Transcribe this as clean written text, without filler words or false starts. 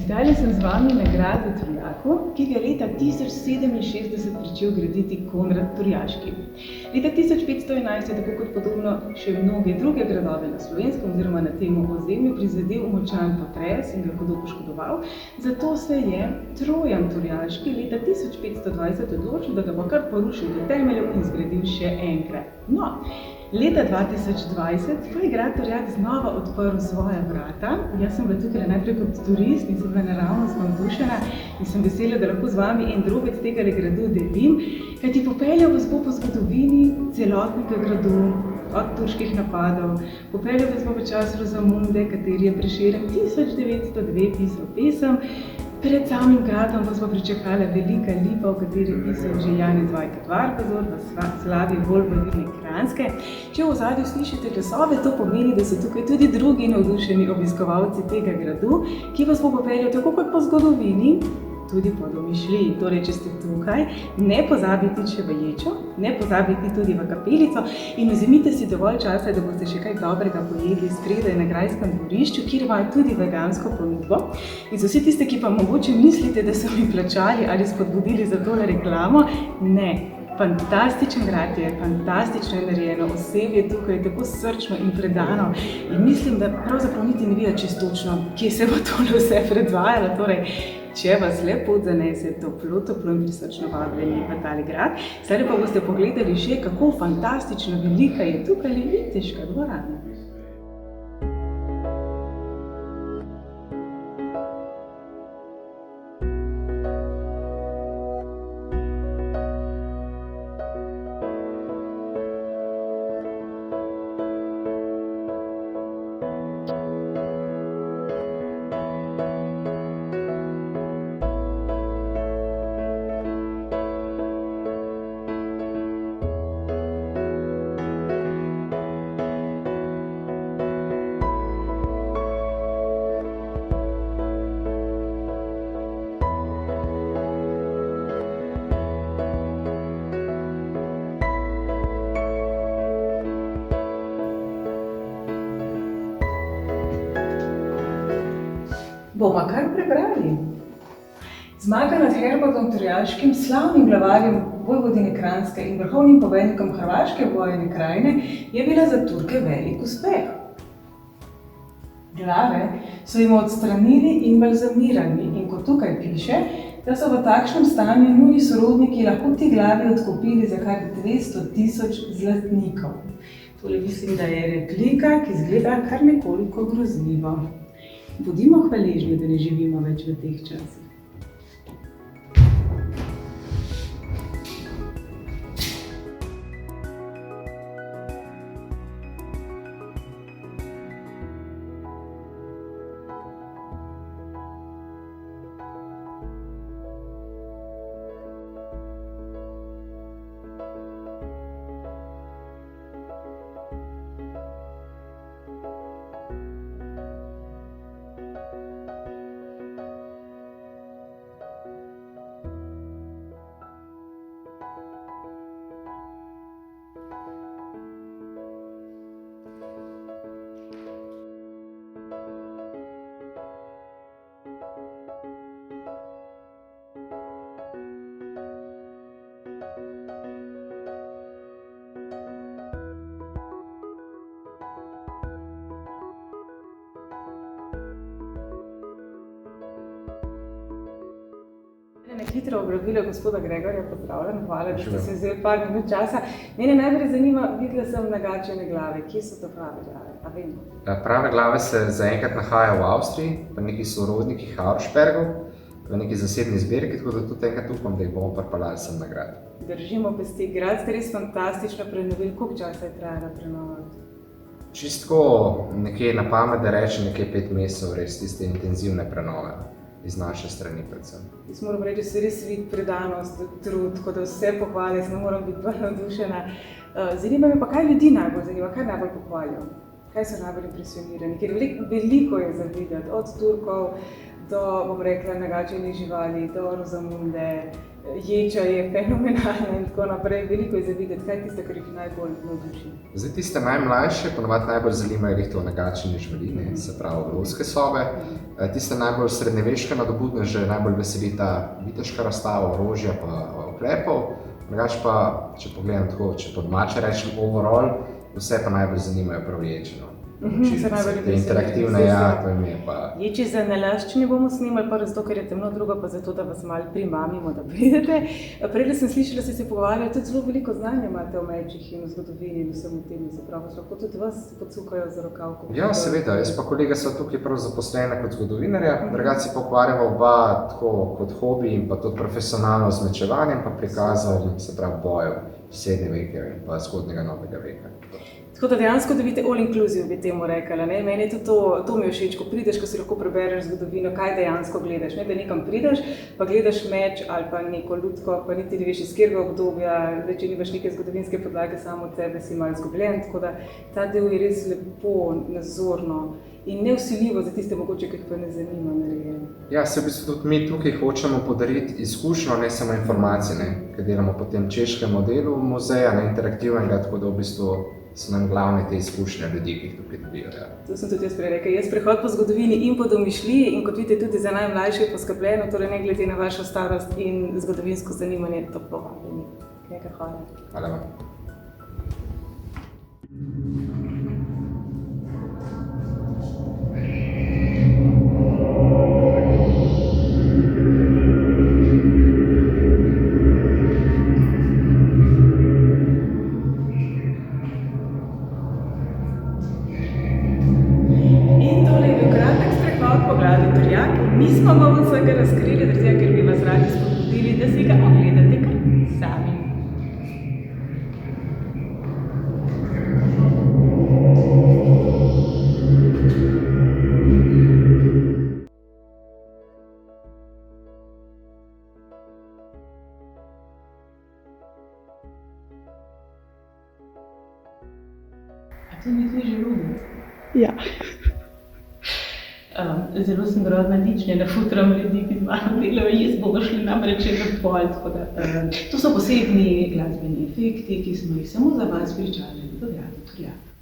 Zdaj sem z vami na gradu Turjaku, ki ga je leta 1067 pričel graditi Konrad Turjaški. Leta 1511 je tako kot podobno še mnoge druge gradove na Slovenskem oziroma na tem ozemlju prizadel močan potres in ga hudo poškodoval. Zato se je Trojan Turjaški leta 1520 odločil, da ga bo kar porušil do temeljev in zgradil še enkrat. No, leta 2020 pa je grad Turjak znova odprl svoja vrata. Jaz sem bila tukaj najprej kot turist in sem bila naravnost navdušena in sem vesela, da lahko z vami en drobec tega gradu delim, kajti popeljal vas bo po zgodovini celotnega gradu, od turških napadov, popeljal vas bo v čas Rozamunde, kateri je Prešeren 1902 pisal pesem. Pred samim gradom vas bo pričakala velika lipa, v kateri je pisal že Janez Vajkard Varpazor v slavi Volvodine Kranjske. Če v ozadju slišite glasove, to pomeni, da so tukaj tudi drugi navdušeni obiskovalci tega gradu, ki vas bo popeljal tako kot po zgodovini, tudi po domišljiji. Torej, če ste tukaj, ne pozabite še v ječo, ne pozabite tudi v kapelico in vzemite si dovolj časa, da boste še kaj dobrega pojedli spredaj na grajskem dvorišču, kjer imajo tudi vegansko ponudbo. In za vse tiste, ki pa mogoče mislite, da so mi plačali ali spodbudili za tole reklamo, ne. Fantastičen grad je, fantastično je narejeno, osebje tukaj je tako srčno in predano in mislim, da pravzaprav niti ne vejo čisto točno, kje se bo tole vse predvajalo. Torej, če vas le pot zanese, toplo in prisrčno vabljeni v tale grad. Zdaj pa boste pogledali že, kako fantastično velika je tukaj Viteška dvorana. Bomo kar prebrali. Zmaga nad Herbertom Turjaškim, slavnim glavarjem Vojvodine Kranjske in vrhovnim poveljnikom hrvaške vojne krajine, je bila za Turke velik uspeh. Glave so jim odstranili in balzamirali in kot tukaj piše, da so v takšnem stanju njuni sorodniki lahko ti glavi odkupili za kar 200.000 zlatnikov. Tole mislim, da je replika, ki izgleda kar nekoliko grozljivo. Bodimo hvaležni, da ne živimo več v teh časih. Na hitro obravilo gospoda Gregorja, pozdravljam, hvala, da ste se vzeli par minut časa. Mene najprej zanima, videla sem nagačene glave, kje so to prave glave? A vemo? Prave glave se zaenkrat nahajajo v Avstriji, v nekih sorodnikih Auerspergov, v neki zasebni zbirki, tako da tudi enkrat upam, da jih bomo pripeljali sem na grad. Držimo pesti, grad ste res fantastično prenovili. Koliko časa je trajala prenova? Čistko nekje na pamet, da rečem nekje 5 mesecev, res tiste intenzivne prenove. Iz naše strani predvsem. Jaz moram reči, da se res vidi predanost, trud, tako da vse pohvali, jaz ne moram biti bolj navdušena. Zanima me pa, kaj ljudi najbolj zanima, kaj najbolj pohvalijo? Kaj so najbolj impresionirani? Ker veliko je za videti, od Turkov do, bom rekla, nagačenih živali, do Rozamunde, ječa je fenomenalna in tako naprej. Veliko je za videti, kaj je tisto, kar jih najbolj navduši. Zdaj tiste najmlajše ponovadi najbolj zanimajo to nagačenje živali, se pravi lovske sobe. Tiste najbolj srednjeveške nadobudneže najbolj veseli ta viteška razstava orožja pa oklepov. Drugače pa, če pogledam tako, če po domače rečem overall, vse pa najbolj zanimajo prav ječe. Te interaktivne, ja, to ime pa... Ječi za nalaščenje bomo snimali, prvo zato, ker je temno, drugo pa zato, da vas malo primamimo, da pridete. Prej sem slišala, da ste se pogovarjali, tudi zelo veliko znanja imate o mečih in o zgodovini in vsem tem, se pravi, lahko tudi vas pocukajo za rokav. Ja, seveda, jaz pa kolega sva tukaj prav zaposlena kot zgodovinarja, drugače si pokvarjava oba tako kot hobi in pa tudi profesionalno z mečevanjem pa prikazom, se pravi, bojev srednje veke in pa zgodnega novega veka. Tako da dejansko dobite all inclusive, bi temu rekala. Meni je tudi to mi je všeč, ko prideš, ko si lahko prebereš zgodovino, kaj dejansko gledaš. Ne, da nekam prideš, pa gledaš meč ali pa neko lutko, pa niti ne veš iz katerega obdobja, da če nimaš neke zgodovinske podlage samo od tebe, si malo izgubljen. Tako da ta del je res lepo, nazorno in nevsiljivo za tiste mogoče, ki jih pa ne zanima narejen. Ja, se v bistvu tudi mi tukaj hočemo podariti izkušnjo, ne samo informacije, ker delamo po tem češkem modelu muzeja, interaktivnega, tako da v bistvu so nam glavne te izkušnje ljudi, ki jih tukaj dobijo. Ja. To sem tudi jaz prej rekel. Jaz prehod po zgodovini in po domišljiji in kot vidite tudi za najmlajše poskrbljeno, torej ne glede na vašo starost in zgodovinsko zanimanje, toplo vabljeni. Nekaj hvala. Hvala vam. Nismo vam vsega razkrili, ker bi vas radi spodbudili, da si ga ogledate kar sami. A to ni tvoj želodec? Ja. Zelo sem grozna lična, nafutram ljudi, ki z mano delajo, jaz bomo šli namreč na pol. To so posebni glasbeni efekti, ki smo jih samo za vas pričali v Gradu Turjak.